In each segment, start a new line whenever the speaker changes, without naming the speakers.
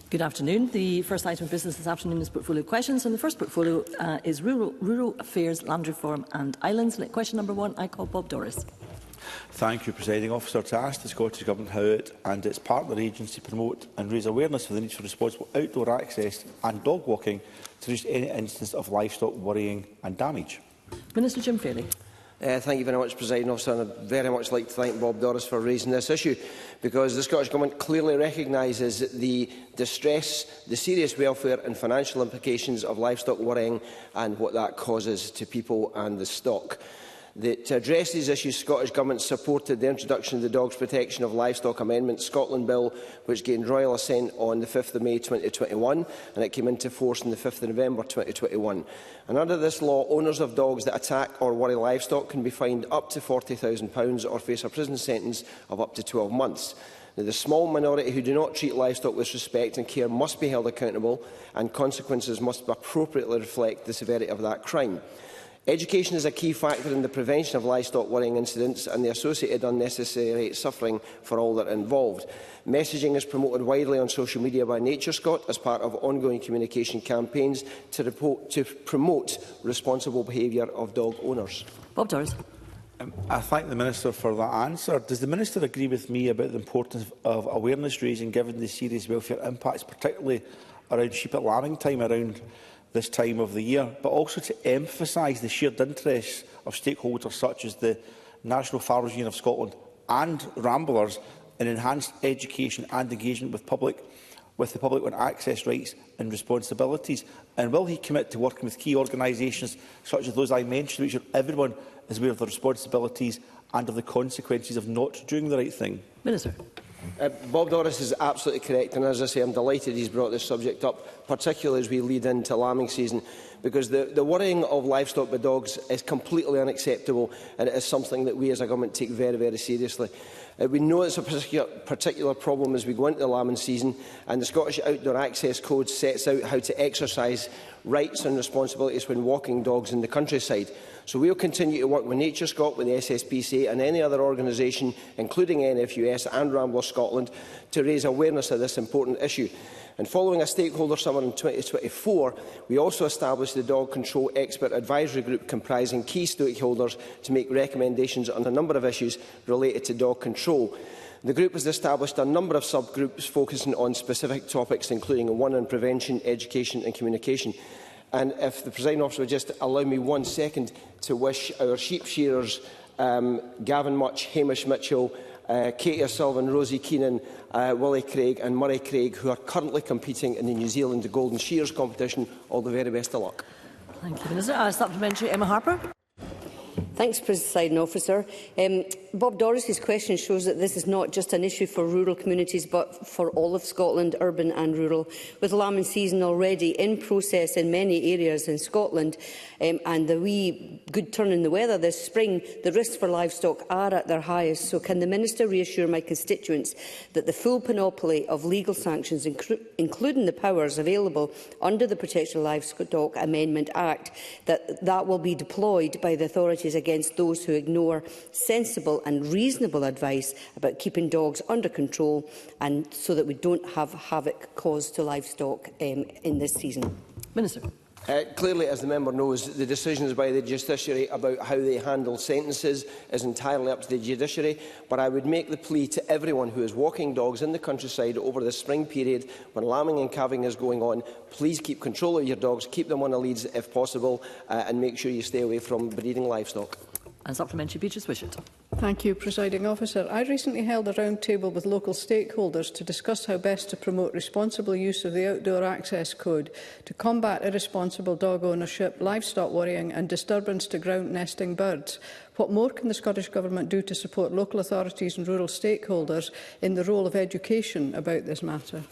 Good afternoon. The first item of business this afternoon is portfolio questions, and the first portfolio is Rural Affairs, Land Reform and Islands. Question number 1, I call Bob Doris.
Thank you, Presiding Officer. To ask the Scottish Government how it and its partner agency promote and raise awareness of the need for responsible outdoor access and dog walking to reduce any instance of livestock worrying and damage.
Minister Jim Fairley.
Thank you very much, Presiding Officer, and I'd very much like to thank Bob Doris for raising this issue, because the Scottish Government clearly recognises the distress, the serious welfare and financial implications of livestock worrying and what that causes to people and the stock. To address these issues, Scottish Government supported the introduction of the Dogs Protection of Livestock Amendment Scotland Bill, which gained royal assent on the 5th of May 2021, and it came into force on the 5th of November 2021. And under this law, owners of dogs that attack or worry livestock can be fined up to £40,000 or face a prison sentence of up to 12 months. Now, the small minority who do not treat livestock with respect and care must be held accountable, and consequences must appropriately reflect the severity of that crime. Education is a key factor in the prevention of livestock worrying incidents and the associated unnecessary suffering for all that are involved. Messaging is promoted widely on social media by NatureScot as part of ongoing communication campaigns to promote responsible behaviour of dog owners.
Bob Doris.
I thank the Minister for that answer. Does the Minister agree with me about the importance of awareness raising given the serious welfare impacts, particularly around sheep at lambing time around this time of the year, but also to emphasise the shared interests of stakeholders such as the National Farmers Union of Scotland and Ramblers in enhanced education and engagement with the public on access rights and responsibilities? And will he commit to working with key organisations such as those I mentioned to make sure everyone is aware of the responsibilities and of the consequences of not doing the right thing?
Minister.
Bob Doris is absolutely correct, and as I say, I'm delighted he's brought this subject up, particularly as we lead into lambing season, because the worrying of livestock by dogs is completely unacceptable, and it is something that we as a government take very, very seriously. We know it's a particular problem as we go into the lambing season, and the Scottish Outdoor Access Code sets out how to exercise rights and responsibilities when walking dogs in the countryside. So we will continue to work with NatureScot, with the SSPCA and any other organisation, including NFUS and Rambler Scotland, to raise awareness of this important issue. And following a stakeholder summit in 2024, we also established the Dog Control Expert Advisory Group comprising key stakeholders to make recommendations on a number of issues related to dog control. The group has established a number of subgroups focusing on specific topics, including one on prevention, education and communication. And if the Presiding Officer would just allow me 1 second to wish our sheep shearers, Gavin Much, Hamish Mitchell, Katie O'Sullivan, Rosie Keenan, Willie Craig and Murray Craig, who are currently competing in the New Zealand Golden Shears competition, all the very best of luck.
Thank you, Minister. Supplementary, Emma Harper.
Thanks, Presiding Officer. Bob Doris's question shows that this is not just an issue for rural communities but for all of Scotland, urban and rural. With lambing season already in process in many areas in Scotland and the wee good turn in the weather this spring, the risks for livestock are at their highest. So can the Minister reassure my constituents that the full panoply of legal sanctions, including the powers available under the Protection of Livestock Amendment Act, that will be deployed by the authorities against those who ignore sensible and reasonable advice about keeping dogs under control, and so that we don't have havoc caused to livestock in this season?
Minister.
Clearly, as the member knows, the decisions by the judiciary about how they handle sentences is entirely up to the judiciary, but I would make the plea to everyone who is walking dogs in the countryside over the spring period when lambing and calving is going on: please keep control of your dogs, keep them on a lead if possible, and make sure you stay away from breeding livestock.
And supplementary, Beatrice Wishart.
Thank you, Presiding Officer. I recently held a round table with local stakeholders to discuss how best to promote responsible use of the Outdoor Access Code to combat irresponsible dog ownership, livestock worrying and disturbance to ground nesting birds. What more can the Scottish Government do to support local authorities and rural stakeholders in the role of education about this matter?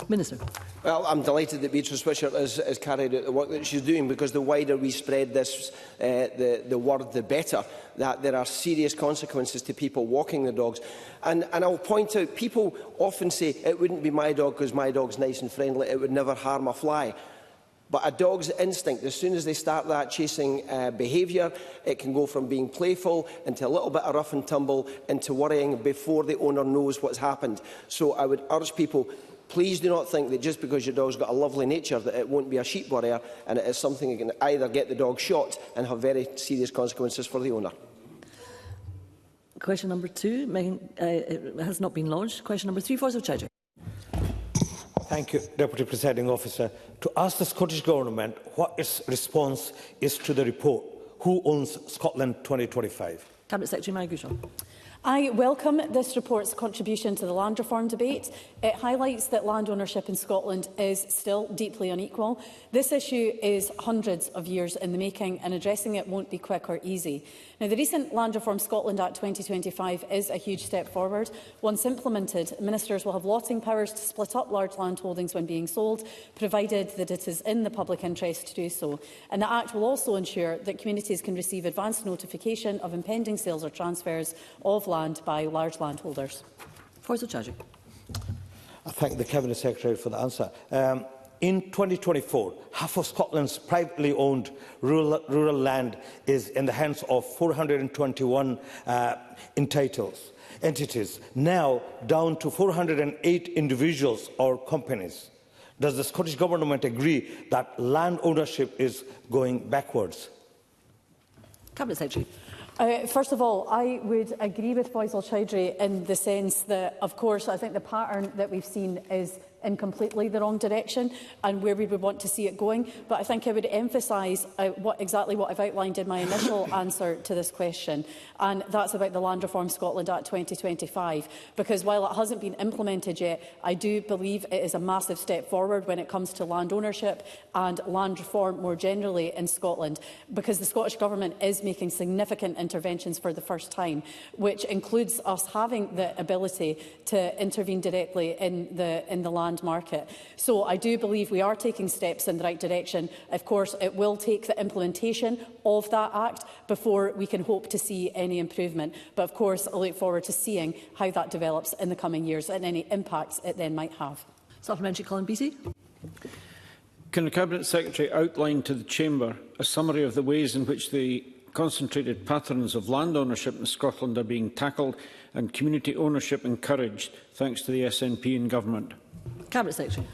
Minister.
Well, I'm delighted that Beatrice Wishart has carried out the work that she's doing, because the wider we spread this, the word, the better, that there are serious consequences to people walking the dogs. And I'll point out, people often say, it wouldn't be my dog because my dog's nice and friendly, it would never harm a fly. But a dog's instinct, as soon as they start that chasing behaviour, it can go from being playful into a little bit of rough and tumble into worrying before the owner knows what's happened. So I would urge people, Please do not think that just because your dog's got a lovely nature that it won't be a sheep worrier, and it is something that can either get the dog shot and have very serious consequences for the owner.
Question number 2 has not been lodged. Question number 3, Faisal Chowdhury.
Thank you, Deputy Presiding Officer. To ask the Scottish Government what its response is to the report, Who Owns Scotland 2025?
Cabinet Secretary Mary Gouchon.
I welcome this report's contribution to the land reform debate. It highlights that land ownership in Scotland is still deeply unequal. This issue is hundreds of years in the making, and addressing it won't be quick or easy. Now, the recent Land Reform Scotland Act 2025 is a huge step forward. Once implemented, ministers will have lotting powers to split up large land holdings when being sold, provided that it is in the public interest to do so. And the Act will also ensure that communities can receive advance notification of impending sales or transfers of land by large landholders.
Faisal Chowdhury.
I thank the Cabinet Secretary for the answer. In 2024, half of Scotland's privately owned rural land is in the hands of 421 entities, now down to 408 individuals or companies. Does the Scottish Government agree that land ownership is going backwards?
Cabinet Secretary.
First of all, I would agree with Faisal Chowdhury in the sense that, of course, I think the pattern that we've seen is in completely the wrong direction and where we would want to see it going. But I think I would emphasise exactly what I've outlined in my initial answer to this question, and that's about the Land Reform Scotland Act 2025. Because while it hasn't been implemented yet, I do believe it is a massive step forward when it comes to land ownership and land reform more generally in Scotland, because the Scottish Government is making significant interventions for the first time, which includes us having the ability to intervene directly in the land market. So I do believe we are taking steps in the right direction. Of course, it will take the implementation of that Act before we can hope to see any improvement. But of course, I look forward to seeing how that develops in the coming years and any impacts it then might have.
Supplementary, Colin Beattie.
Can the Cabinet Secretary outline to the Chamber a summary of the ways in which the concentrated patterns of land ownership in Scotland are being tackled and community ownership encouraged thanks to the SNP in government?
Cabinet Secretary.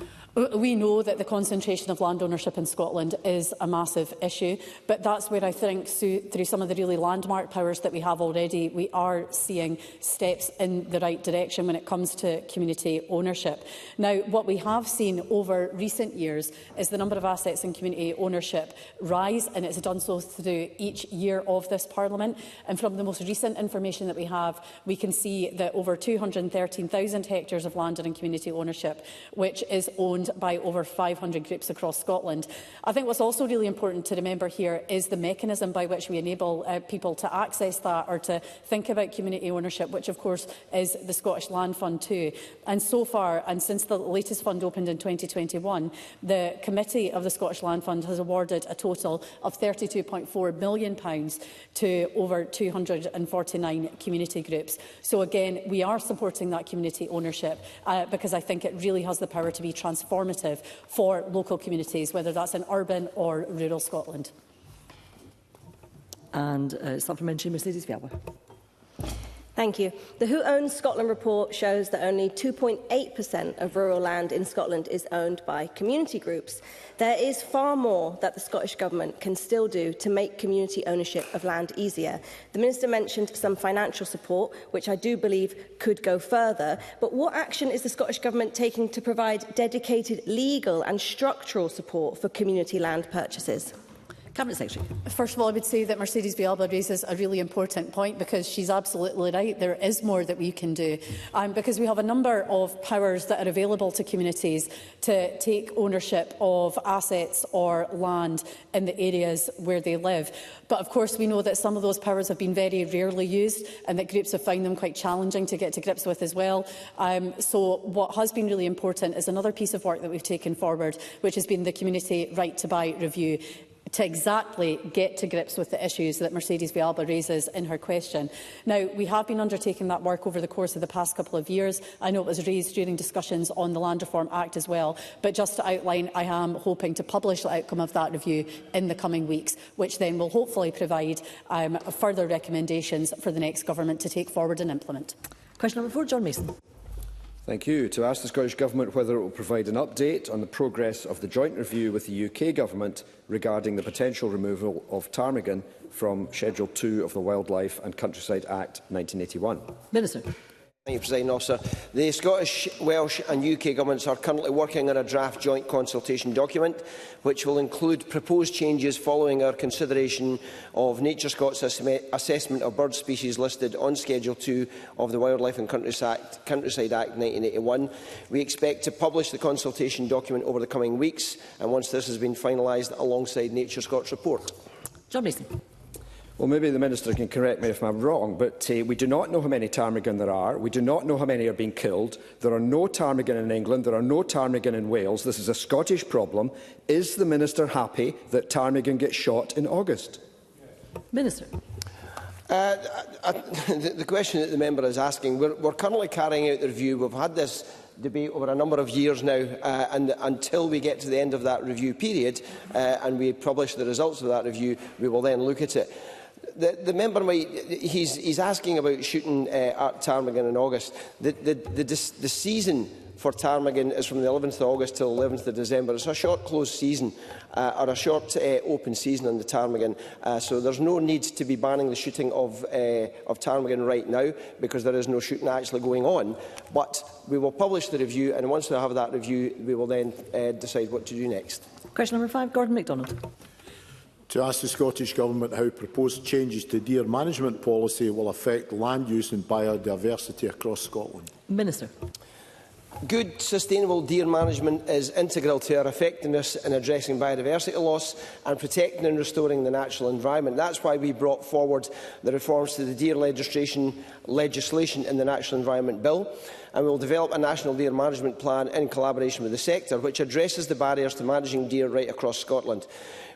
We know that the concentration of land ownership in Scotland is a massive issue, but that's where I think through some of the really landmark powers that we have already, we are seeing steps in the right direction when it comes to community ownership. Now, what we have seen over recent years is the number of assets in community ownership rise, and it's done so through each year of this Parliament. And from the most recent information that we have, we can see that over 213,000 hectares of land are in community ownership, which is owned by over 500 groups across Scotland. I think what's also really important to remember here is the mechanism by which we enable people to access that or to think about community ownership, which of course is the Scottish Land Fund too. And so far, and since the latest fund opened in 2021, the committee of the Scottish Land Fund has awarded a total of £32.4 million to over 249 community groups. So again, we are supporting that community ownership because I think it really has the power to be transformative for local communities, whether that's in urban or rural Scotland.
And supplementary, Mercedes Vialba.
Thank you. The Who Owns Scotland report shows that only 2.8% of rural land in Scotland is owned by community groups. There is far more that the Scottish Government can still do to make community ownership of land easier. The Minister mentioned some financial support, which I do believe could go further. But what action is the Scottish Government taking to provide dedicated legal and structural support for community land purchases?
Cabinet Secretary.
First of all, I would say that Mercedes Vialba raises a really important point, because she's absolutely right. There is more that we can do, because we have a number of powers that are available to communities to take ownership of assets or land in the areas where they live. But of course, we know that some of those powers have been very rarely used and that groups have found them quite challenging to get to grips with as well. So what has been really important is another piece of work that we've taken forward, which has been the Community Right to Buy review, to exactly get to grips with the issues that Mercedes Vialba raises in her question. Now, we have been undertaking that work over the course of the past couple of years. I know it was raised during discussions on the Land Reform Act as well, but just to outline, I am hoping to publish the outcome of that review in the coming weeks, which then will hopefully provide further recommendations for the next government to take forward and implement.
Question number 4, John Mason.
Thank you. To ask the Scottish Government whether it will provide an update on the progress of the joint review with the UK Government regarding the potential removal of ptarmigan from Schedule 2 of the Wildlife and Countryside Act 1981.
Minister.
Thank you, Presiding Officer. The Scottish, Welsh and UK Governments are currently working on a draft joint consultation document which will include proposed changes following our consideration of Nature Scott's assessment of bird species listed on Schedule 2 of the Wildlife and Countryside Act 1981. We expect to publish the consultation document over the coming weeks, and once this has been finalised, alongside Nature Scott's report.
John Mason.
Well, maybe the Minister can correct me if I'm wrong, but we do not know how many ptarmigan there are. We do not know how many are being killed. There are no ptarmigan in England. There are no ptarmigan in Wales. This is a Scottish problem. Is the Minister happy that ptarmigan get shot in August?
Minister.
The question that the member is asking, we're currently carrying out the review. We've had this debate over a number of years now, and until we get to the end of that review period and we publish the results of that review, we will then look at it. The member he's asking about shooting at ptarmigan in August. The season for ptarmigan is from the 11th of August till the 11th of December. It's a short closed season, or a short open season on the ptarmigan, so there's no need to be banning the shooting of ptarmigan right now, because there is no shooting actually going on. But we will publish the review, and once we have that review, we will then decide what to do next.
Question number 5, Gordon MacDonald.
To ask the Scottish Government how proposed changes to deer management policy will affect land use and biodiversity across Scotland.
Minister.
Good, sustainable deer management is integral to our effectiveness in addressing biodiversity loss and protecting and restoring the natural environment. That's why we brought forward the reforms to the deer legislation in the Natural Environment Bill, and we will develop a national deer management plan in collaboration with the sector, which addresses the barriers to managing deer right across Scotland.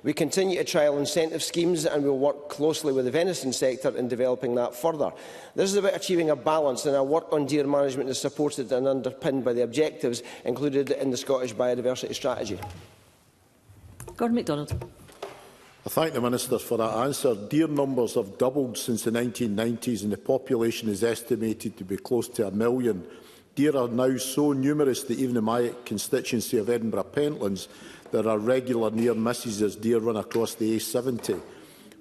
We continue to trial incentive schemes, and we will work closely with the venison sector in developing that further. This is about achieving a balance, and our work on deer management is supported and underpinned by the objectives included in the Scottish Biodiversity Strategy.
Gordon MacDonald.
I thank the Minister for that answer. Deer numbers have doubled since the 1990s, and the population is estimated to be close to 1 million. Deer are now so numerous that even in my constituency of Edinburgh Pentlands, there are regular near misses as deer run across the A70.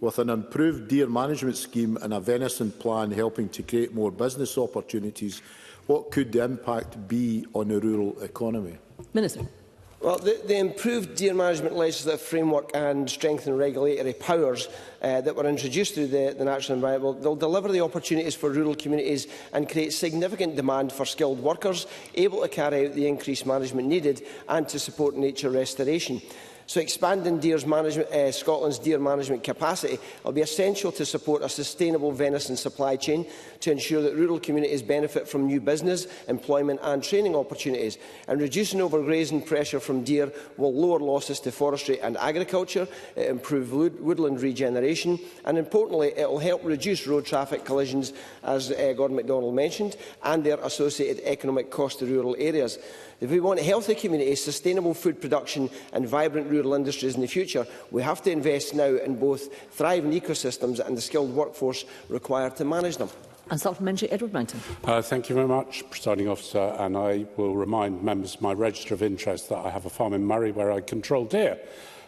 With an improved deer management scheme and a venison plan helping to create more business opportunities, what could the impact be on the rural economy?
Minister.
Well, the improved deer management legislative framework and strengthened regulatory powers that were introduced through the Natural Environment will deliver the opportunities for rural communities and create significant demand for skilled workers able to carry out the increased management needed and to support nature restoration. So expanding Scotland's deer management capacity will be essential to support a sustainable venison supply chain, to ensure that rural communities benefit from new business, employment and training opportunities. And reducing overgrazing pressure from deer will lower losses to forestry and agriculture, improve woodland regeneration, and importantly, it will help reduce road traffic collisions, as Gordon MacDonald mentioned, and their associated economic cost to rural areas. If we want healthy communities, sustainable food production and vibrant rural industries in the future, we have to invest now in both thriving ecosystems and the skilled workforce required to manage them.
And supplementary, Edward Mountain.
Thank you very much, Presiding Officer, and I will remind members of my register of interest that I have a farm in Murray where I control deer.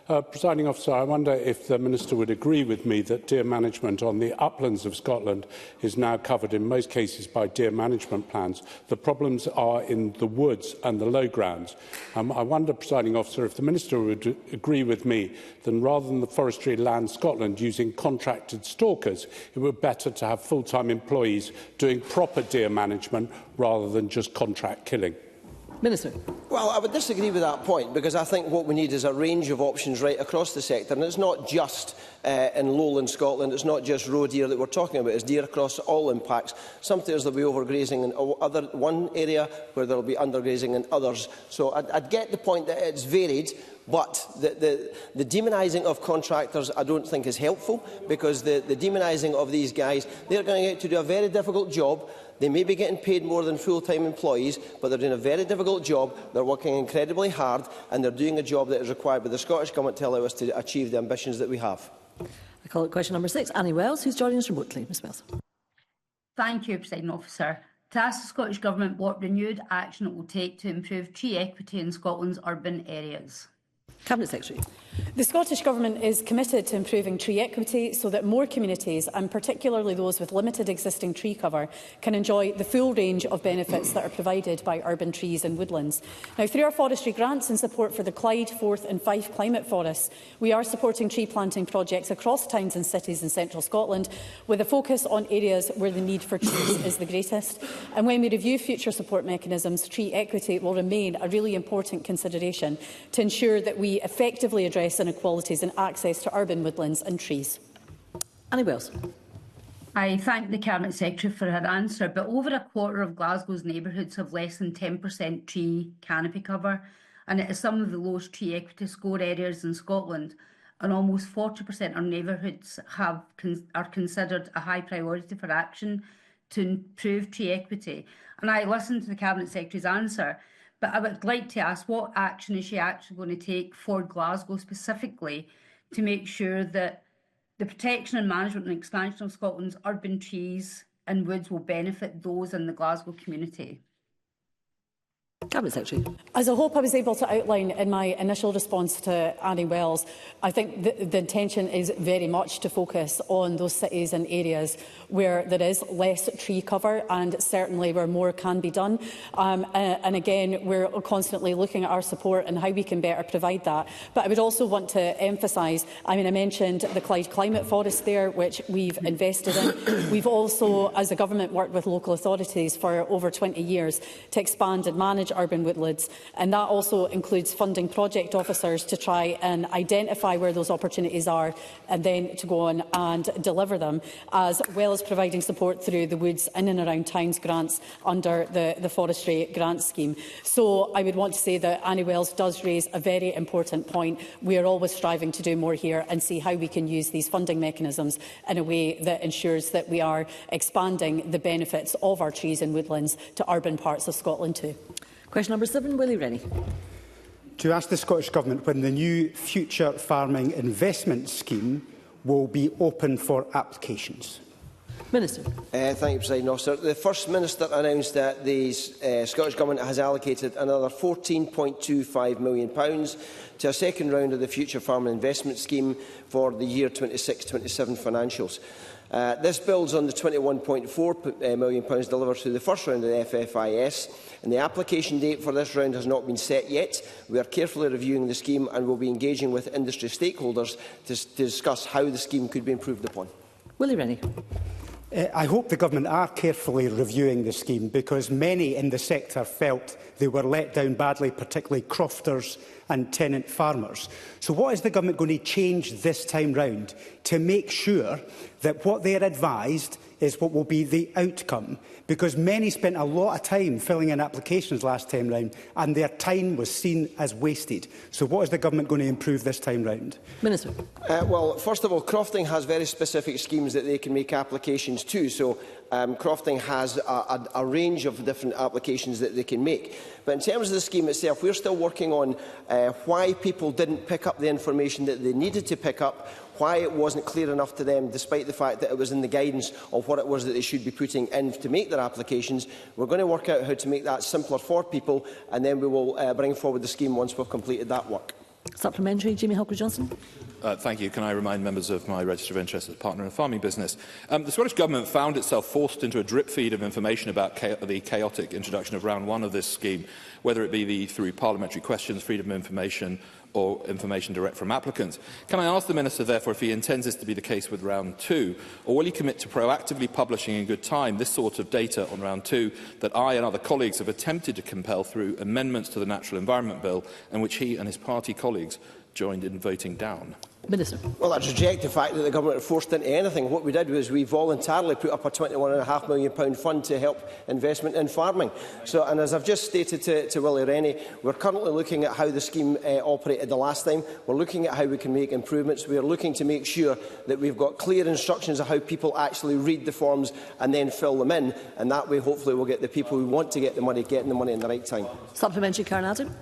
Presiding Officer, I wonder if the Minister would agree with me that deer management on the uplands of Scotland is now covered in most cases by deer management plans. The problems are in the woods and the low grounds. I wonder, Presiding Officer, if the Minister would agree with me that rather than the Forestry Land Scotland using contracted stalkers, it would be better to have full-time employees doing proper deer management rather than just contract killing.
Minister.
Well, I would disagree with that point, because I think what we need is a range of options right across the sector, and it's not just in lowland Scotland, it's not just roe deer that we're talking about, it's deer across all impacts. Sometimes there will be overgrazing in one area where there will be undergrazing in others. So I'd get the point that it's varied, but the demonising of contractors I don't think is helpful, because the demonising of these guys, they're going out to do a very difficult job. They may be getting paid more than full-time employees, but they're doing a very difficult job, they're working incredibly hard, and they're doing a job that is required by the Scottish Government to allow us to achieve the ambitions that we have.
I call it question number 6. Annie Wells, who's joining us remotely. Ms Wells.
Thank you, Presiding Officer. to ask the Scottish Government what renewed action it will take to improve tree equity in Scotland's urban areas.
Cabinet Secretary.
The Scottish Government is committed to improving tree equity so that more communities, and particularly those with limited existing tree cover, can enjoy the full range of benefits that are provided by urban trees and woodlands. Now, through our forestry grants and support for the Clyde, Forth and Fife climate forests, we are supporting tree planting projects across towns and cities in central Scotland, with a focus on areas where the need for trees is the greatest. And when we review future support mechanisms, tree equity will remain a really important consideration to ensure that we effectively address inequalities in access to urban woodlands and trees.
Annie Wells.
I thank the Cabinet Secretary for her answer, but over a quarter of Glasgow's neighbourhoods have less than 10% tree canopy cover, and it is some of the lowest tree equity score areas in Scotland, and almost 40% of neighbourhoods are considered a high priority for action to improve tree equity. And I listened to the Cabinet Secretary's answer, but I would like to ask, what action is she actually going to take for Glasgow specifically to make sure that the protection and management and expansion of Scotland's urban trees and woods will benefit those in the Glasgow community?
Cabinet Secretary.
As I hope I was able to outline in my initial response to Annie Wells, I think the intention is very much to focus on those cities and areas where there is less tree cover and certainly where more can be done. And again, we're constantly looking at our support and how we can better provide that. But I would also want to emphasise, I mentioned the Clyde Climate Forest there, which we've invested in. We've also, as a government, worked with local authorities for over 20 years to expand and manage urban woodlands, and that also includes funding project officers to try and identify where those opportunities are and then to go on and deliver them, as well as providing support through the Woods in and around Towns grants under the Forestry Grant Scheme. So I would want to say that Annie Wells does raise a very important point. We are always striving to do more here and see how we can use these funding mechanisms in a way that ensures that we are expanding the benefits of our trees and woodlands to urban parts of Scotland too.
Question number 7, Willie Rennie.
To ask the Scottish Government when the new Future Farming Investment Scheme will be open for applications.
Minister.
Thank you, Presiding Officer. The First Minister announced that the Scottish Government has allocated another £14.25 million to a second round of the Future Farming Investment Scheme for the year 26-27 financials. This builds on the £21.4 million delivered through the first round of the FFIS, and the application date for this round has not been set yet. We are carefully reviewing the scheme and will be engaging with industry stakeholders to discuss how the scheme could be improved upon.
Willie Rennie.
I hope the Government are carefully reviewing the scheme, because many in the sector felt they were let down badly, particularly crofters and tenant farmers. So what is the Government going to change this time round to make sure that what they are advised is what will be the outcome? Because many spent a lot of time filling in applications last time round and their time was seen as wasted. So what is the Government going to improve this time round?
Minister.
Well, first of all, crofting has very specific schemes that they can make applications to. So crofting has a range of different applications that they can make. But in terms of the scheme itself, we're still working on why people didn't pick up the information that they needed to pick up, why it wasn't clear enough to them, despite the fact that it was in the guidance of what it was that they should be putting in to make their applications. We're going to work out how to make that simpler for people, and then we will bring forward the scheme once we've completed that work.
Supplementary, Jamie Halker-Johnson.
Thank you. Can I remind members of my register of interest as a partner in a farming business? The Scottish Government found itself forced into a drip feed of information about the chaotic introduction of round 1 of this scheme, whether it be through parliamentary questions, freedom of information or information direct from applicants. Can I ask the Minister, therefore, if he intends this to be the case with round 2, or will he commit to proactively publishing in good time this sort of data on round 2 that I and other colleagues have attempted to compel through amendments to the Natural Environment Bill, and which he and his party colleagues joined in voting down?
Minister.
Well, I reject the fact that the Government are forced into anything. What we did was we voluntarily put up a £21.5 million fund to help investment in farming. And as I've just stated to Willie Rennie, we're currently looking at how the scheme operated the last time. We're looking at how we can make improvements. We are looking to make sure that we've got clear instructions of how people actually read the forms and then fill them in. And that way, hopefully, we'll get the people who want to get the money getting the money in the right time.
Supplementary, Karen Adam.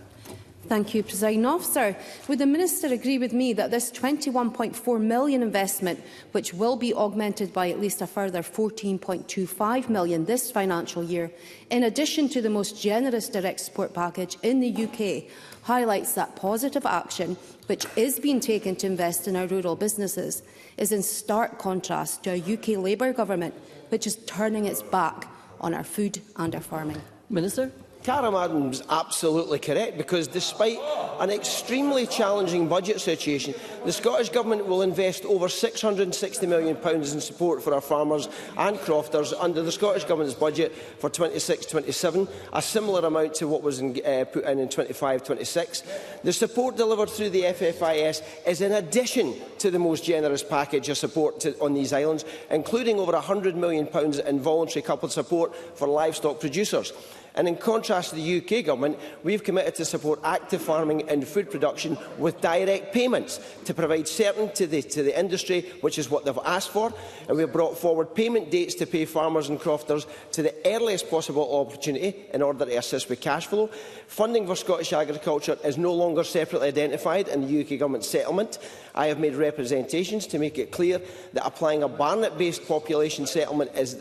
Thank you, Presiding Officer. Would the Minister agree with me that this £21.4 million investment, which will be augmented by at least a further £14.25 million this financial year, in addition to the most generous direct support package in the UK, highlights that positive action which is being taken to invest in our rural businesses is in stark contrast to a UK Labour government which is turning its back on our food and our farming?
Minister.
Cara Madden is absolutely correct, because despite an extremely challenging budget situation, the Scottish Government will invest over £660 million in support for our farmers and crofters under the Scottish Government's budget for 26-27, a similar amount to what was put in 25-26. The support delivered through the FFIS is in addition to the most generous package of support on these islands, including over £100 million in voluntary coupled support for livestock producers. And in contrast to the UK Government, we've committed to support active farming and food production with direct payments to provide certainty to the industry, which is what they've asked for. And we've brought forward payment dates to pay farmers and crofters to the earliest possible opportunity in order to assist with cash flow. Funding for Scottish agriculture is no longer separately identified in the UK Government settlement. I have made representations to make it clear that applying a Barnett-based population settlement is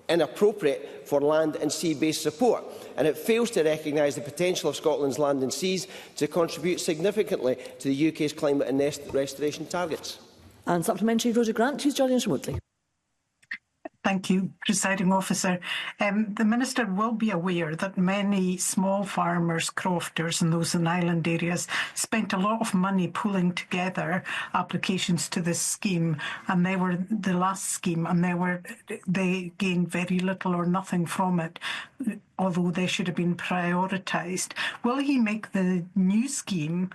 inappropriate for land and sea-based support, and it fails to recognise the potential of Scotland's land and seas to contribute significantly to the UK's climate and restoration targets.
And supplementary, Rhoda Grant, who's joining us remotely.
Thank you, Presiding Officer. The Minister will be aware that many small farmers, crofters and those in island areas spent a lot of money pulling together applications to this scheme, and they were the last scheme, and they gained very little or nothing from it, although they should have been prioritised. Will he make the new scheme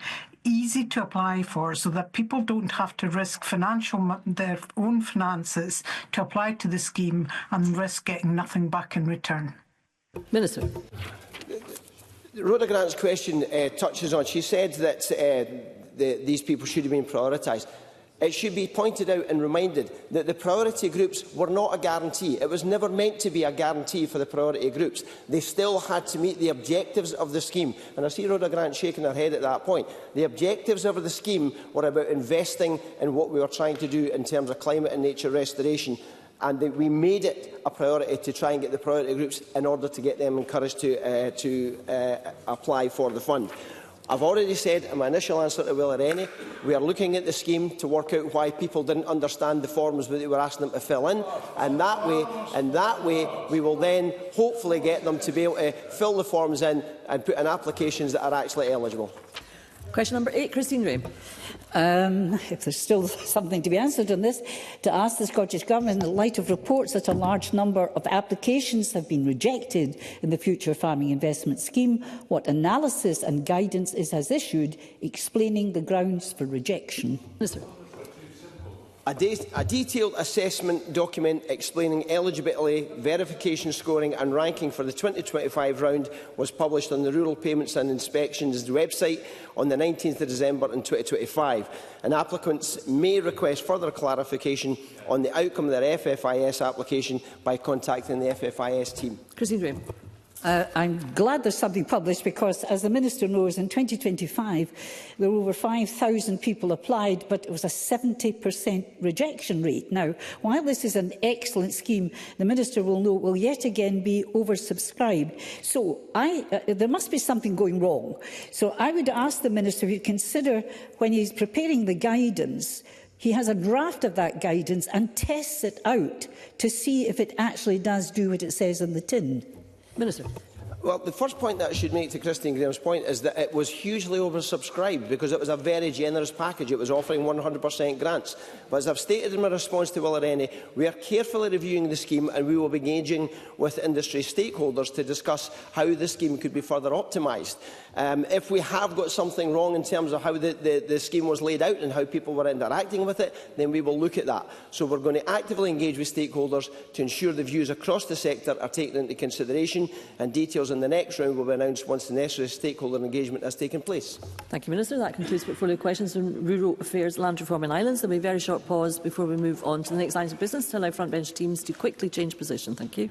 easy to apply for, so that people don't have to risk their own finances to apply to the scheme and risk getting nothing back in return?
Minister.
Rhoda Grant's question touches on, she said that these people should have been prioritised. It should be pointed out and reminded that the priority groups were not a guarantee. It was never meant to be a guarantee for the priority groups. They still had to meet the objectives of the scheme. And I see Rhoda Grant shaking her head at that point. The objectives of the scheme were about investing in what we were trying to do in terms of climate and nature restoration. And we made it a priority to try and get the priority groups in order to get them encouraged to apply for the fund. I've already said in my initial answer to Will Rennie, we are looking at the scheme to work out why people didn't understand the forms that we were asking them to fill in, and that way we will then hopefully get them to be able to fill the forms in and put in applications that are actually eligible.
Question number 8, Christine Ray.
If there's still something to be answered on this, to ask the Scottish Government, in the light of reports that a large number of applications have been rejected in the Future Farming Investment Scheme, what analysis and guidance it has issued explaining the grounds for rejection?
Minister.
A detailed assessment document explaining eligibility, verification scoring and ranking for the 2025 round was published on the Rural Payments and Inspections website on the 19th of December in 2025, and applicants may request further clarification on the outcome of their FFIS application by contacting the FFIS team.
Christine Ray.
I'm glad there's something published because, as the Minister knows, in 2025 there were over 5,000 people applied, but it was a 70% rejection rate. Now, while this is an excellent scheme, the Minister will know it will yet again be oversubscribed. So there must be something going wrong. So I would ask the Minister to consider, when he's preparing the guidance, he has a draft of that guidance and tests it out to see if it actually does do what it says on the tin.
Minister.
Well, the first point that I should make to Christine Graham's point is that it was hugely oversubscribed because it was a very generous package. It was offering 100% grants. But as I've stated in my response to Will Rennie, we are carefully reviewing the scheme and we will be engaging with industry stakeholders to discuss how the scheme could be further optimised. If we have got something wrong in terms of how the scheme was laid out and how people were interacting with it, then we will look at that. So we're going to actively engage with stakeholders to ensure the views across the sector are taken into consideration, and details in the next round will be announced once the necessary stakeholder engagement has taken place.
Thank you, Minister. That concludes portfolio questions on rural affairs, land reform and islands. There will be a very short pause before we move on to the next line of business to allow frontbench teams to quickly change position. Thank you.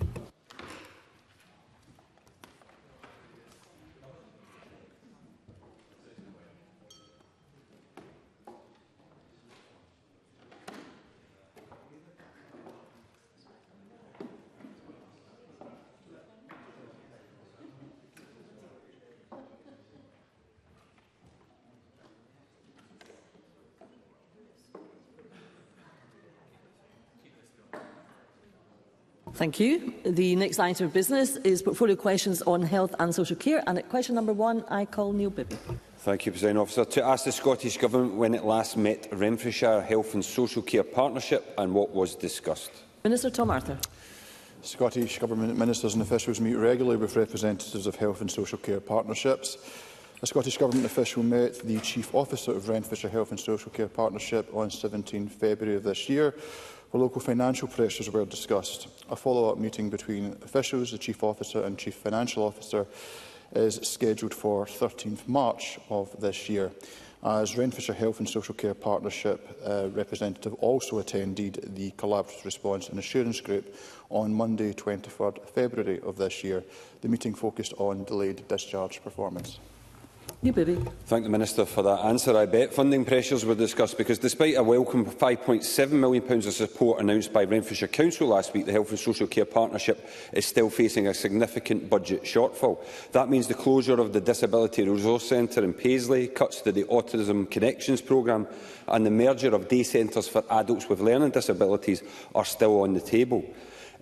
Thank you. The next item of business is portfolio questions on health and social care. And at question number 1, I call Neil Bibby.
Thank you, President Officer. To ask the Scottish Government when it last met Renfrewshire Health and Social Care Partnership and what was discussed.
Minister Tom Arthur.
Scottish Government ministers and officials meet regularly with representatives of health and social care partnerships. A Scottish Government official met the Chief Officer of Renfrewshire Health and Social Care Partnership on 17 February of this year, where local financial pressures were discussed. A follow-up meeting between officials, the Chief Officer and Chief Financial Officer, is scheduled for 13th March of this year. As Renfrewshire Health and Social Care Partnership representative also attended the Collaborative Response and Assurance Group on Monday 23rd February of this year. The meeting focused on delayed discharge performance.
Thank the Minister for that answer. I bet funding pressures were discussed because despite a welcome £5.7 million of support announced by Renfrewshire Council last week, the Health and Social Care Partnership is still facing a significant budget shortfall. That means the closure of the Disability Resource Centre in Paisley, cuts to the Autism Connections programme and the merger of day centres for adults with learning disabilities are still on the table.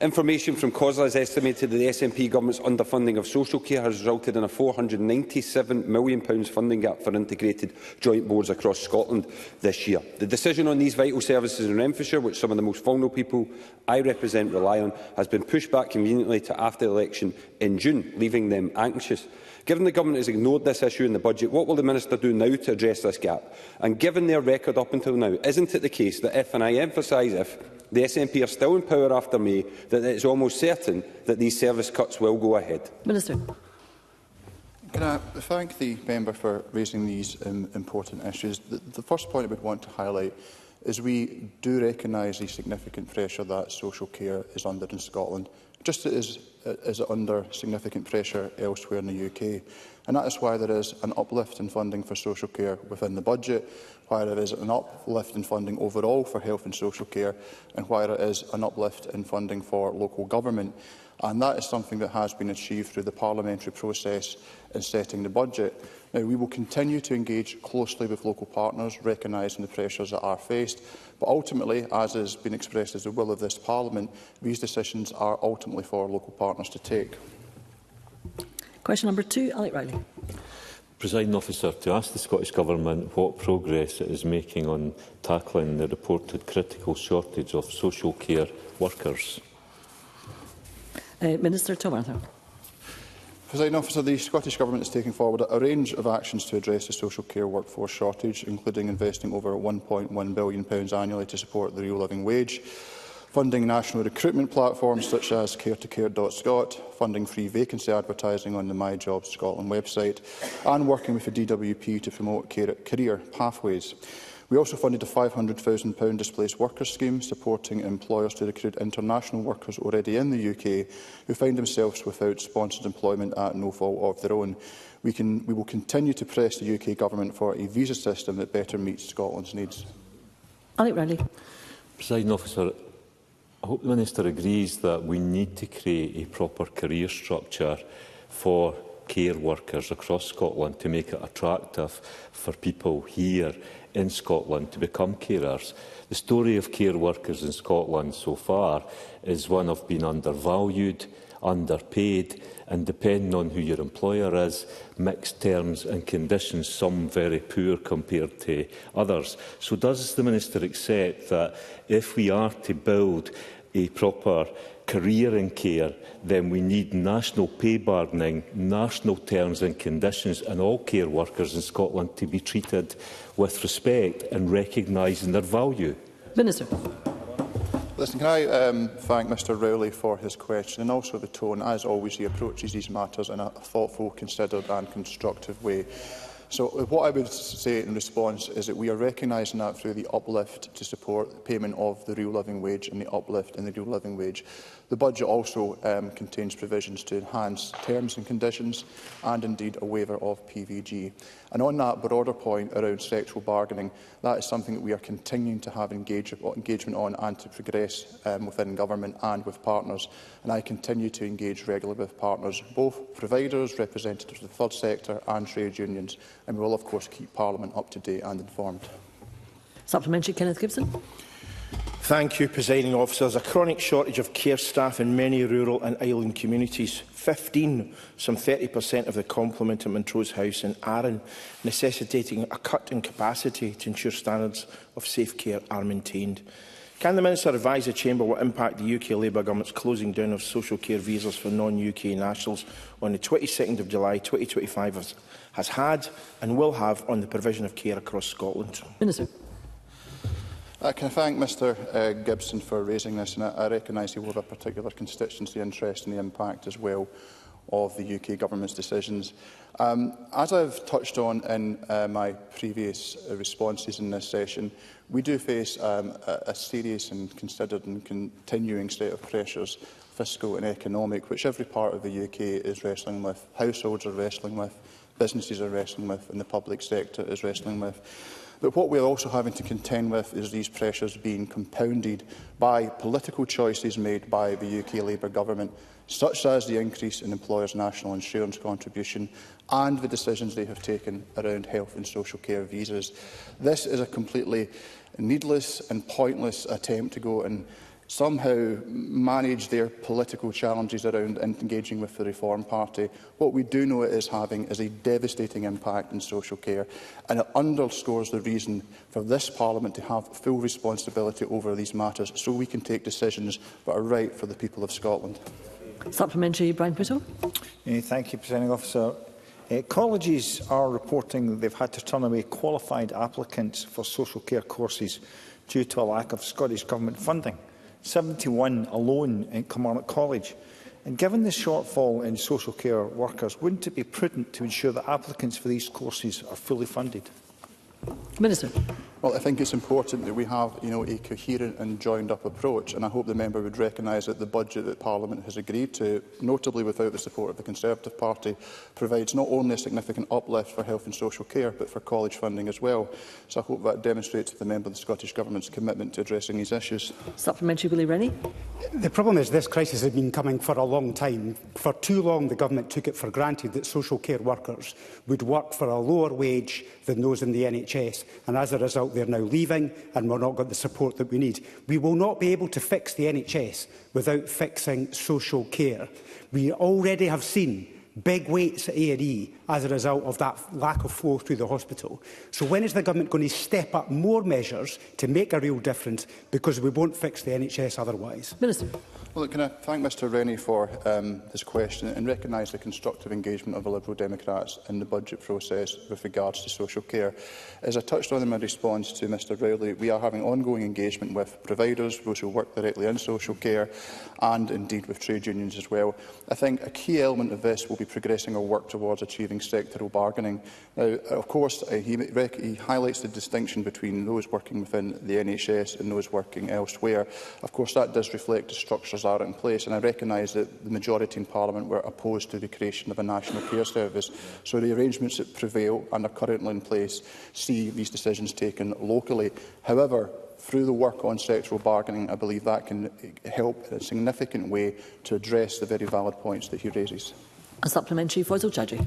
Information from COSLA has estimated that the SNP government's underfunding of social care has resulted in a £497 million funding gap for integrated joint boards across Scotland this year. The decision on these vital services in Renfrewshire, which some of the most vulnerable people I represent rely on, has been pushed back conveniently to after the election in June, leaving them anxious. Given the Government has ignored this issue in the budget, what will the Minister do now to address this gap? And given their record up until now, isn't it the case that if, and I emphasise if, the SNP are still in power after May, that it is almost certain that these service cuts will go ahead?
Minister.
Can I thank the member for raising these important issues? The first point I would want to highlight is we do recognise the significant pressure that social care is under in Scotland, just as it is under significant pressure elsewhere in the UK. And that is why there is an uplift in funding for social care within the budget, why there is an uplift in funding overall for health and social care, and why there is an uplift in funding for local government. And that is something that has been achieved through the parliamentary process in setting the budget. Now, we will continue to engage closely with local partners, recognising the pressures that are faced. But ultimately, as has been expressed as the will of this Parliament, these decisions are ultimately for local partners to take.
Question number 2, Alec Riley.
Presiding Officer, to ask the Scottish Government what progress it is making on tackling the reported critical shortage of social care workers.
Minister Tom Arthur.
Presiding Officer, the Scottish Government is taking forward a range of actions to address the social care workforce shortage, including investing over £1.1 billion annually to support the real living wage, funding national recruitment platforms such as care2care.scot, funding free vacancy advertising on the My Jobs Scotland website, and working with the DWP to promote career pathways. We also funded a £500,000 displaced workers scheme, supporting employers to recruit international workers already in the UK who find themselves without sponsored employment at no fault of their own. We will continue to press the UK Government for a visa system that better meets Scotland's needs.
Alec Riley.
Presiding Officer, I hope the Minister agrees that we need to create a proper career structure for care workers across Scotland to make it attractive for people here in Scotland to become carers. The story of care workers in Scotland so far is one of being undervalued, underpaid, and depending on who your employer is, mixed terms and conditions, some very poor compared to others. So does the Minister accept that if we are to build a proper career in care, then we need national pay bargaining, national terms and conditions, and all care workers in Scotland to be treated with respect and recognising their value?
Minister.
Listen, can I thank Mr Rowley for his question and also the tone. As always, he approaches these matters in a thoughtful, considered and constructive way. So what I would say in response is that we are recognising that through the uplift to support the payment of the real living wage and the uplift in the real living wage. The budget also contains provisions to enhance terms and conditions and indeed a waiver of PVG. And on that broader point around sexual bargaining, that is something that we are continuing to have engagement on and to progress within government and with partners. And I continue to engage regularly with partners, both providers, representatives of the third sector and trade unions. And we will, of course, keep Parliament up to date and informed.
Supplementary, Kenneth Gibson.
Thank you, Presiding Officer. There is a chronic shortage of care staff in many rural and island communities. 15, some 30% of the complement at Montrose House in Arran, necessitating a cut in capacity to ensure standards of safe care are maintained. Can the Minister advise the Chamber what impact the UK Labour Government's closing down of social care visas for non-UK nationals on the 22nd of July 2025 has had and will have on the provision of care across Scotland?
Minister.
Can I thank Mr Gibson for raising this, and I recognise he will have a particular constituency interest in the impact as well of the UK Government's decisions. As I've touched on in my previous responses in this session, we do face a serious and considered and continuing set of pressures, fiscal and economic, which every part of the UK is wrestling with, households are wrestling with, businesses are wrestling with, and the public sector is wrestling with. But what we're also having to contend with is these pressures being compounded by political choices made by the UK Labour Government, such as the increase in employers' national insurance contribution and the decisions they have taken around health and social care visas. This is a completely needless and pointless attempt to go and somehow manage their political challenges around engaging with the Reform Party. What we do know it is having is a devastating impact in social care, and it underscores the reason for this Parliament to have full responsibility over these matters, so we can take decisions that are right for the people of Scotland.
Supplementary, Brian Prittle.
Thank you, Presiding Officer. Colleges are reporting they've had to turn away qualified applicants for social care courses due to a lack of Scottish Government funding. 71 alone in Kilmarnock College. And given the shortfall in social care workers, wouldn't it be prudent to ensure that applicants for these courses are fully funded?
Minister.
Well, I think it's important that we have a coherent and joined-up approach, and I hope the member would recognise that the budget that Parliament has agreed to, notably without the support of the Conservative Party, provides not only a significant uplift for health and social care, but for college funding as well. So I hope that demonstrates to the member the Scottish Government's commitment to addressing these issues.
Supplementary, Willie Rennie.
The problem is this crisis has been coming for a long time. For too long, the Government took it for granted that social care workers would work for a lower wage than those in the NHS, and as a result, they're now leaving and we're not got the support that we need. We will not be able to fix the NHS without fixing social care. We already have seen big waits at A&E as a result of that lack of flow through the hospital. So when is the Government going to step up more measures to make a real difference, because we won't fix the NHS otherwise?
Minister. Well, can I thank Mr Rennie for this question and recognise the constructive engagement of the Liberal Democrats in the budget process with regards to social care. As I touched on in my response to Mr Rowley, we are having ongoing engagement with providers, those who work directly in social care, and indeed with trade unions as well. I think a key element of this will be progressing our work towards achieving sectoral bargaining. Now, of course, he highlights the distinction between those working within the NHS and those working elsewhere. Of course, that does reflect the structures are in place, and I recognise that the majority in Parliament were opposed to the creation of a national care service. So the arrangements that prevail and are currently in place see these decisions taken locally. However, through the work on sectoral bargaining, I believe that can help in a significant way to address the very valid points that he raises.
A supplementary, Faisal Chowdhury.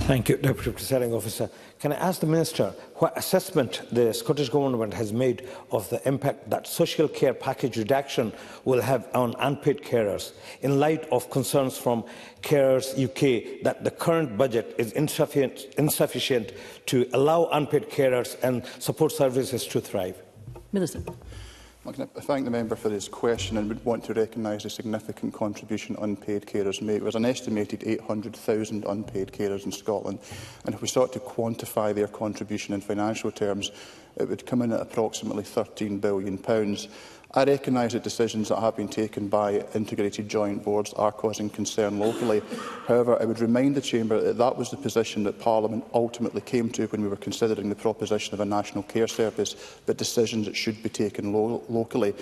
Thank you, Deputy Presiding Officer. Can I ask the Minister what assessment the Scottish Government has made of the impact that social care package reduction will have on unpaid carers, in light of concerns from Carers UK that the current budget is insufficient to allow unpaid carers and support services to thrive? Minister.
I thank the member for his question and would want to recognise the significant contribution unpaid carers make. There's an estimated 800,000 unpaid carers in Scotland, and if we sought to quantify their contribution in financial terms, it would come in at approximately £13 billion. I recognise that decisions that have been taken by integrated joint boards are causing concern locally. However, I would remind the Chamber that that was the position that Parliament ultimately came to when we were considering the proposition of a national care service, but decisions that should be taken locally.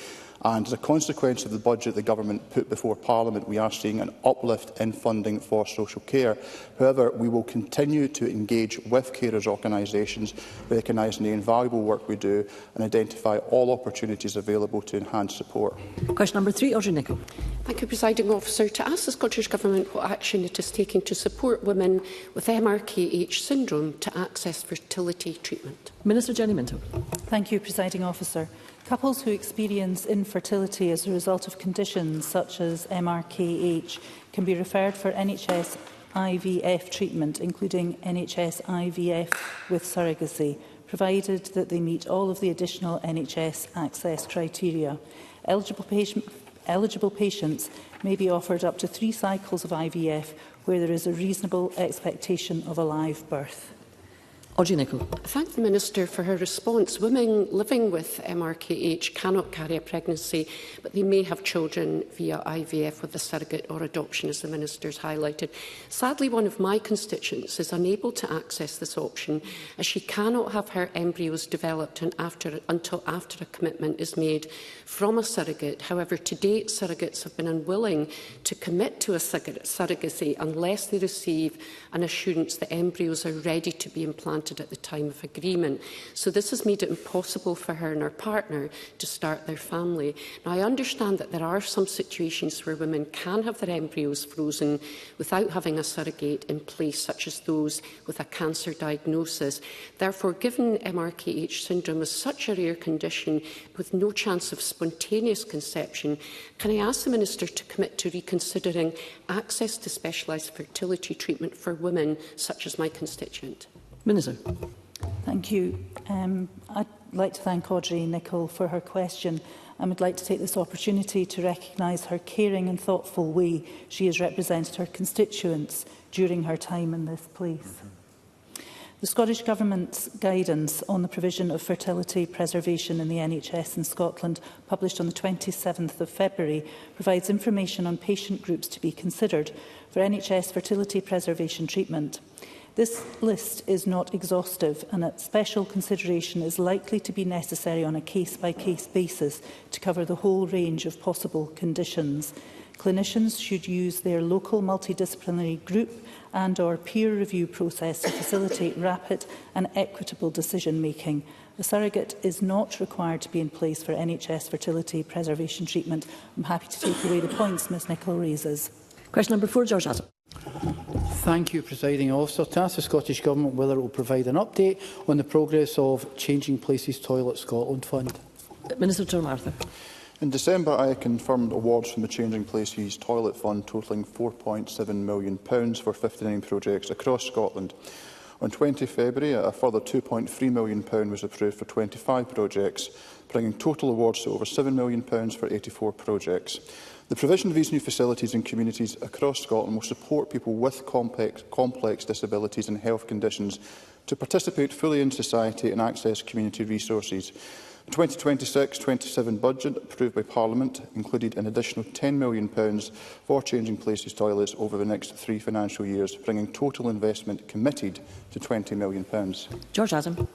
And as a consequence of the budget the Government put before Parliament, we are seeing an uplift in funding for social care. However, we will continue to engage with carers' organisations, recognising the invaluable work we do, and identify all opportunities available to enhance support.
Question number 3, Audrey Nicholl.
Thank you, Presiding Officer. To ask the Scottish Government what action it is taking to support women with MRKH syndrome to access fertility treatment.
Minister Jenny Minto.
Thank you, Presiding Officer.
Couples who experience infertility as a result of conditions such as MRKH can be referred for NHS IVF treatment, including NHS IVF with surrogacy, provided that they meet all of the additional NHS access criteria. Eligible patients may be offered up to 3 cycles of IVF where there is a reasonable expectation of a live birth.
Audrey Nicholl.
I thank the Minister for her response. Women living with MRKH cannot carry a pregnancy, but they may have children via IVF with a surrogate or adoption, as the Minister has highlighted. Sadly, one of my constituents is unable to access this option, as she cannot have her embryos developed until after a commitment is made from a surrogate. However, to date, surrogates have been unwilling to commit to a surrogacy unless they receive an assurance that embryos are ready to be implanted at the time of agreement. So this has made it impossible for her and her partner to start their family. Now, I understand that there are some situations where women can have their embryos frozen without having a surrogate in place, such as those with a cancer diagnosis. Therefore, given MRKH syndrome is such a rare condition with no chance of spontaneous conception, can I ask the Minister to commit to reconsidering access to specialised fertility treatment for women such as my constituent?
Minister.
Thank you. I'd like to thank Audrey Nicholl for her question and would like to take this opportunity to recognise her caring and thoughtful way she has represented her constituents during her time in this place. The Scottish Government's guidance on the provision of fertility preservation in the NHS in Scotland, published on the 27th of February, provides information on patient groups to be considered for NHS fertility preservation treatment. This list is not exhaustive, and a special consideration is likely to be necessary on a case-by-case basis to cover the whole range of possible conditions. Clinicians should use their local multidisciplinary group and/or peer review process to facilitate rapid and equitable decision-making. A surrogate is not required to be in place for NHS fertility preservation treatment. I'm happy to take away the points Ms Nicholl raises.
Question number 4, George Adam.
Thank you, Presiding Officer. To ask the Scottish Government whether it will provide an update on the progress of Changing Places Toilet Scotland Fund.
Minister Tom Arthur.
In December, I confirmed awards from the Changing Places Toilet Fund totalling £4.7 million for 59 projects across Scotland. On 20 February, a further £2.3 million was approved for 25 projects, bringing total awards to over £7 million for 84 projects. The provision of these new facilities in communities across Scotland will support people with complex disabilities and health conditions to participate fully in society and access community resources. The 2026-27 budget, approved by Parliament, included an additional £10 million for Changing Places toilets over the next 3 financial years, bringing total investment committed to £20 million.
George Adam.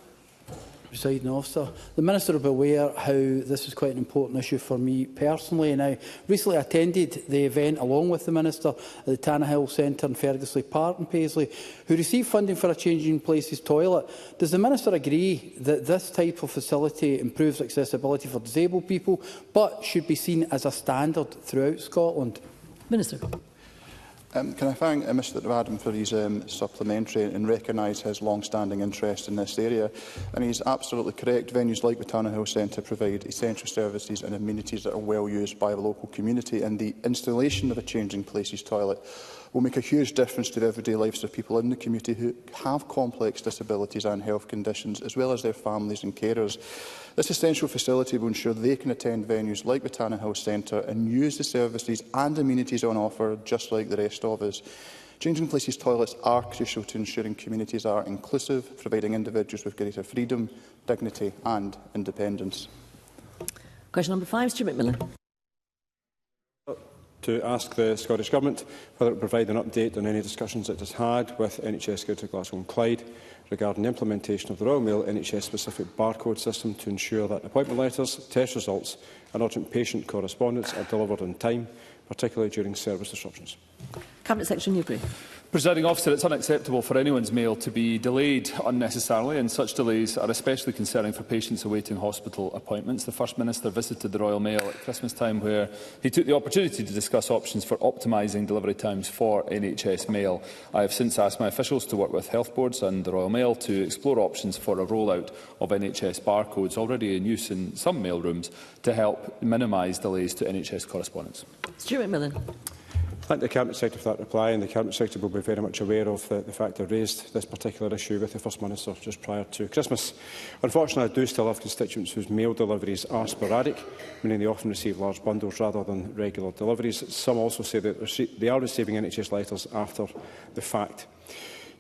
Presiding Officer, the Minister will be aware how this is quite an important issue for me personally. And I recently attended the event along with the Minister at the Tannahill Centre in Fergusley Park in Paisley, who received funding for a Changing Places toilet. Does the Minister agree that this type of facility improves accessibility for disabled people, but should be seen as a standard throughout Scotland?
Minister.
Can I thank Mr Adam for his supplementary and recognise his long-standing interest in this area? And he's absolutely correct. Venues like the Tannahill Centre provide essential services and amenities that are well used by the local community, and the installation of a Changing Places toilet will make a huge difference to the everyday lives of people in the community who have complex disabilities and health conditions, as well as their families and carers. This essential facility will ensure they can attend venues like the Tannahill Centre and use the services and amenities on offer just like the rest of us. Changing Places toilets are crucial to ensuring communities are inclusive, providing individuals with greater freedom, dignity and independence.
Question number 5, Stuart McMillan.
To ask the Scottish Government whether it will provide an update on any discussions it has had with NHS Greater Glasgow and Clyde regarding the implementation of the Royal Mail NHS-specific barcode system to ensure that appointment letters, test results and urgent patient correspondence are delivered on time, particularly during service disruptions.
Cabinet Secretary Newbury.
Presiding Officer, it's unacceptable for anyone's mail to be delayed unnecessarily, and such delays are especially concerning for patients awaiting hospital appointments. The First Minister visited the Royal Mail at Christmas time, where he took the opportunity to discuss options for optimising delivery times for NHS mail. I have since asked my officials to work with health boards and the Royal Mail to explore options for a rollout of NHS barcodes, already in use in some mail rooms, to help minimise delays to NHS correspondence.
Stuart McMillan.
I thank the Cabinet Secretary for that reply, and the Cabinet Secretary will be very much aware of the fact I raised this particular issue with the First Minister just prior to Christmas. Unfortunately, I do still have constituents whose mail deliveries are sporadic, meaning they often receive large bundles rather than regular deliveries. Some also say that they are receiving NHS letters after the fact.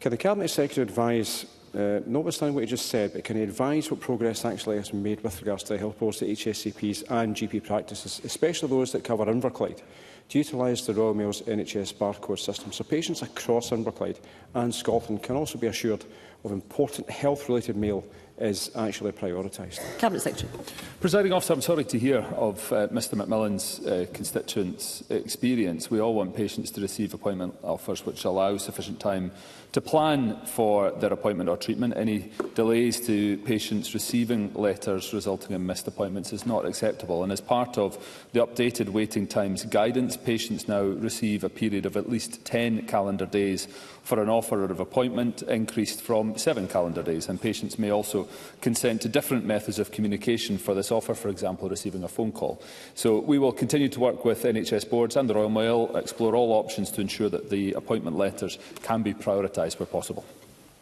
Can the Cabinet Secretary advise, notwithstanding what he just said, but can he advise what progress actually has been made with regards to the health boards, the HSCPs and GP practices, especially those that cover Inverclyde, to utilise the Royal Mail's NHS barcode system, so patients across Inverclyde and Scotland can also be assured of important health-related mail is actually prioritised?
Cabinet Secretary.
Presiding Officer, I'm sorry to hear of Mr McMillan's constituents' experience. We all want patients to receive appointment offers which allow sufficient time to plan for their appointment or treatment. Any delays to patients receiving letters resulting in missed appointments is not acceptable. And as part of the updated waiting times guidance, patients now receive a period of at least 10 calendar days for an offer of appointment, increased from 7 calendar days. And patients may also consent to different methods of communication for this offer, for example, receiving a phone call. So we will continue to work with NHS boards and the Royal Mail, explore all options to ensure that the appointment letters can be prioritised where possible.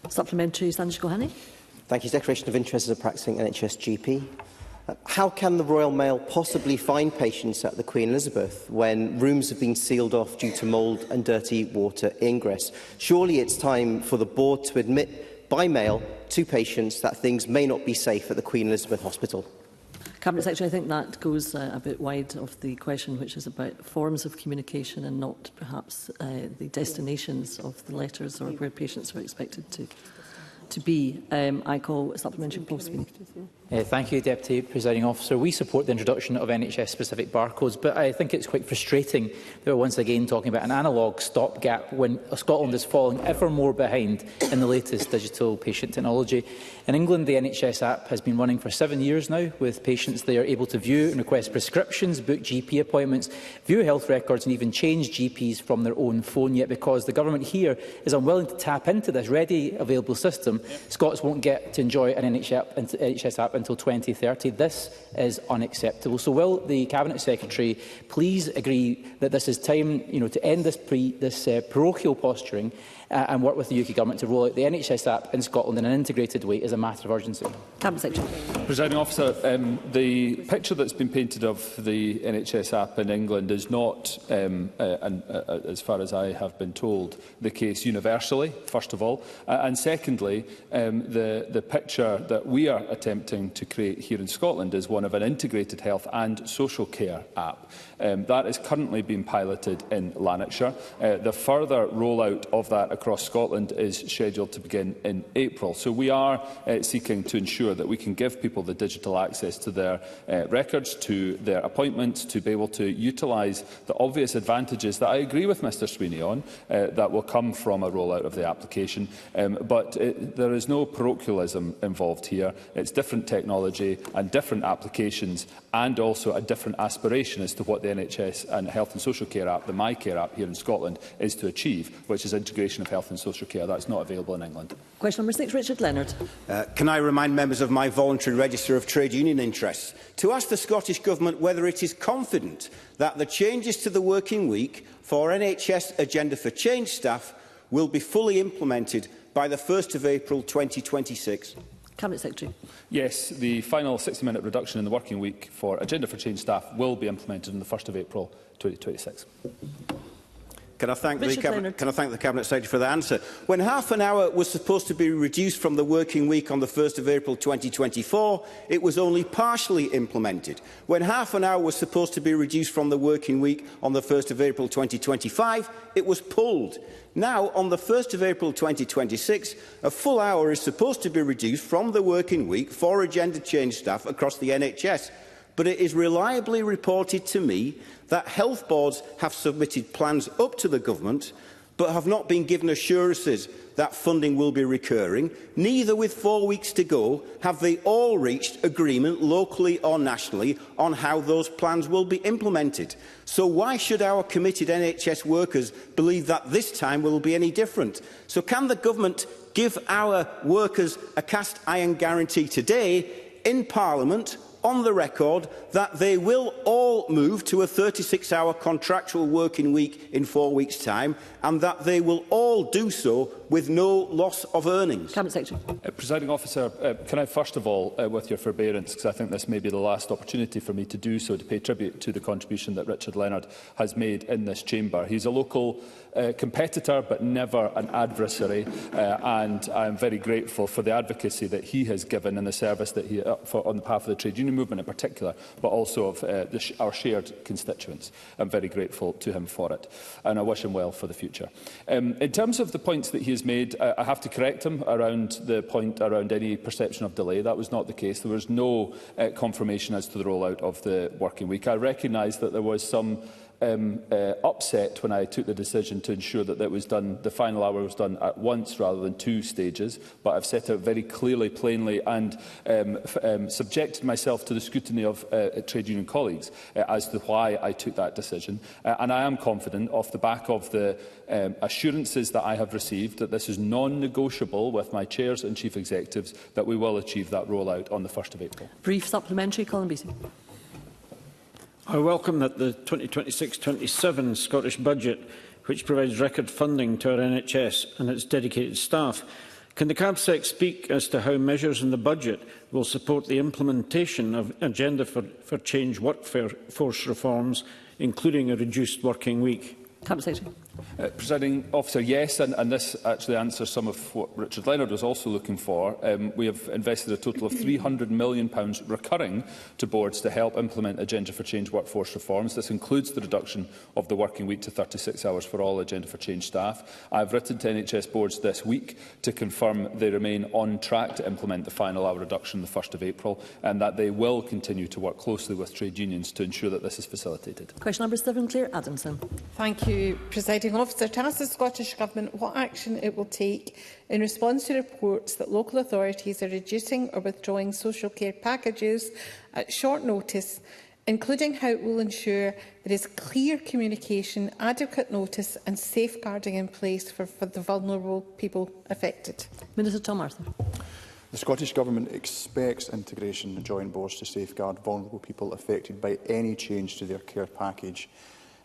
Supplementary, Sanjay Gohani.
Thank you. Declaration of interest as a practising NHS GP. How can the Royal Mail possibly find patients at the Queen Elizabeth when rooms have been sealed off due to mould and dirty water ingress? Surely it's time for the board to admit by mail to patients that things may not be safe at the Queen Elizabeth Hospital.
Cabinet Secretary, I think that goes a bit wide of the question, which is about forms of communication and not perhaps the destinations of the letters or where patients are expected to be. I call supplementary Paul Sweeney.
Thank you, Deputy Presiding Officer. We support the introduction of NHS-specific barcodes, but I think it's quite frustrating that we're once again talking about an analogue stopgap when Scotland is falling ever more behind in the latest digital patient technology. In England, the NHS app has been running for 7 years now, with patients there able to view and request prescriptions, book GP appointments, view health records and even change GPs from their own phone. Yet because the government here is unwilling to tap into this ready available system, Scots won't get to enjoy an NHS app until 2030. This is unacceptable. So will the Cabinet Secretary please agree that this is time to end this parochial posturing and work with the UK Government to roll out the NHS app in Scotland in an integrated way as a matter of urgency?
Cabinet Secretary.
Presiding Officer, the picture that's been painted of the NHS app in England is not, as far as I have been told, the case universally, first of all. And secondly, the picture that we are attempting to create here in Scotland is one of an integrated health and social care app. That is currently being piloted in Lanarkshire. The further rollout of that across Scotland is scheduled to begin in April. So we are seeking to ensure that we can give people the digital access to their records, to their appointments, to be able to utilise the obvious advantages that I agree with Mr Sweeney on that will come from a rollout of the application. But there is no parochialism involved here. It's different technology and different applications, and also a different aspiration as to what the NHS and Health and Social Care app, the MyCare app here in Scotland, is to achieve, which is integration of health and social care. That's not available in England.
Question number 6, Richard Leonard.
Can I remind members of my voluntary register of trade union interests to ask the Scottish Government whether it is confident that the changes to the working week for NHS Agenda for Change staff will be fully implemented by the 1st of April 2026?
Cabinet Secretary.
Yes, the final 60-minute reduction in the working week for Agenda for Change staff will be implemented on the 1st of April 2026.
Can I thank the Cabinet Secretary for the answer? When half an hour was supposed to be reduced from the working week on the 1st of April 2024, it was only partially implemented. When half an hour was supposed to be reduced from the working week on the 1st of April 2025, it was pulled. Now, on the 1st of April 2026, a full hour is supposed to be reduced from the working week for agenda change staff across the NHS. But it is reliably reported to me that health boards have submitted plans up to the government but have not been given assurances that funding will be recurring. Neither, with 4 weeks to go, have they all reached agreement locally or nationally on how those plans will be implemented. So why should our committed NHS workers believe that this time will be any different? So can the government give our workers a cast iron guarantee today in Parliament, on the record, that they will all move to a 36-hour contractual working week in 4 weeks' time, and that they will all do so with no loss of earnings?
Cabinet Secretary.
Presiding Officer, can I first of all, with your forbearance, because I think this may be the last opportunity for me to do so, to pay tribute to the contribution that Richard Leonard has made in this chamber. He's a local competitor, but never an adversary, and I am very grateful for the advocacy that he has given in the service that he, on behalf of the trade union movement in particular, but also of our shared constituents. I'm very grateful to him for it, and I wish him well for the future. In terms of the points that he has made, I have to correct him around the point around any perception of delay. That was not the case. There was no confirmation as to the rollout of the working week. I recognise that there was some upset when I took the decision to ensure that the final hour was done at once rather than 2 stages, but I've set out very clearly, plainly and subjected myself to the scrutiny of trade union colleagues as to why I took that decision. And I am confident, off the back of the assurances that I have received, that this is non-negotiable with my chairs and chief executives, that we will achieve that rollout on the 1st of April.
Brief supplementary, Colin Beattie.
I welcome that the 2026-27 Scottish Budget, which provides record funding to our NHS and its dedicated staff. Can the CABSEC speak as to how measures in the budget will support the implementation of Agenda for Change workforce reforms, including a reduced working week?
Cabinet Secretary.
Presiding Officer, yes, and this actually answers some of what Richard Leonard was also looking for. We have invested a total of £300 million recurring to boards to help implement Agenda for Change workforce reforms. This includes the reduction of the working week to 36 hours for all Agenda for Change staff. I have written to NHS boards this week to confirm they remain on track to implement the final hour reduction on the 1st of April, and that they will continue to work closely with trade unions to ensure that this is facilitated.
Question number 7, Claire Adamson.
Thank you, Presiding Officer. To ask the Scottish Government what action it will take in response to reports that local authorities are reducing or withdrawing social care packages at short notice, including how it will ensure there is clear communication, adequate notice and safeguarding in place for the vulnerable people affected.
Minister Tom Arthur.
The Scottish Government expects integration of joint boards to safeguard vulnerable people affected by any change to their care package.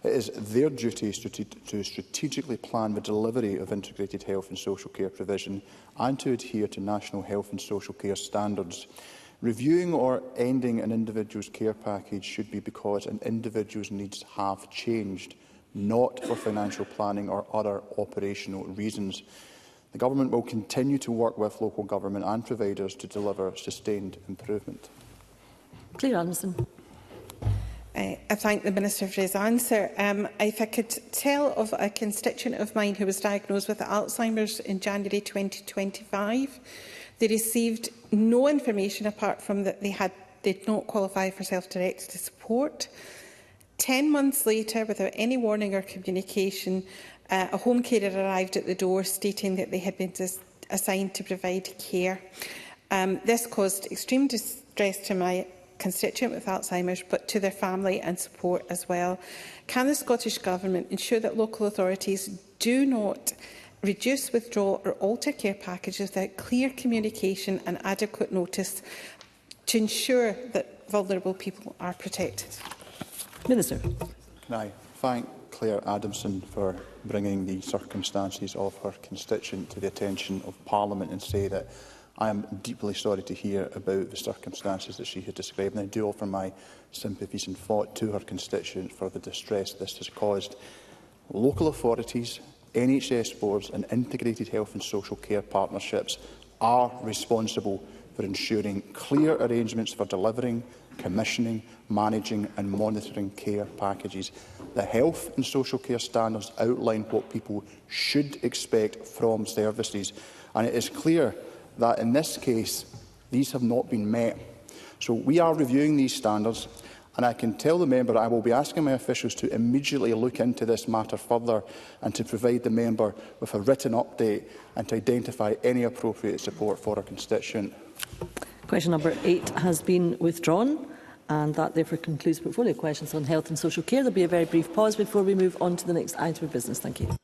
It is their duty to strategically plan the delivery of integrated health and social care provision and to adhere to national health and social care standards. Reviewing or ending an individual's care package should be because an individual's needs have changed, not for financial planning or other operational reasons. The Government will continue to work with local government and providers to deliver sustained improvement.
Claire Adamson.
I thank the Minister for his answer. If I could tell of a constituent of mine who was diagnosed with Alzheimer's in January 2025, they received no information apart from that they did not qualify for self-directed support. 10 months later, without any warning or communication, a home carer arrived at the door stating that they had been assigned to provide care. This caused extreme distress to my constituent with Alzheimer's, but to their family and support as well. Can the Scottish Government ensure that local authorities do not reduce, withdraw or alter care packages without clear communication and adequate notice to ensure that vulnerable people are protected?
Minister.
Can I thank Claire Adamson for bringing the circumstances of her constituent to the attention of Parliament and say that I am deeply sorry to hear about the circumstances that she had described, and I do offer my sympathies and thought to her constituent for the distress this has caused. Local authorities, NHS boards and integrated health and social care partnerships are responsible for ensuring clear arrangements for delivering, commissioning, managing and monitoring care packages. The health and social care standards outline what people should expect from services, and it is clear that in this case these have not been met. So we are reviewing these standards, And I can tell the member I will be asking my officials to immediately look into this matter further and to provide the member with a written update and to identify any appropriate support for our constituent.
Question number 8 has been withdrawn, and that therefore concludes portfolio questions on health and social care. There will be a very brief pause before we move on to the next item of business. Thank you.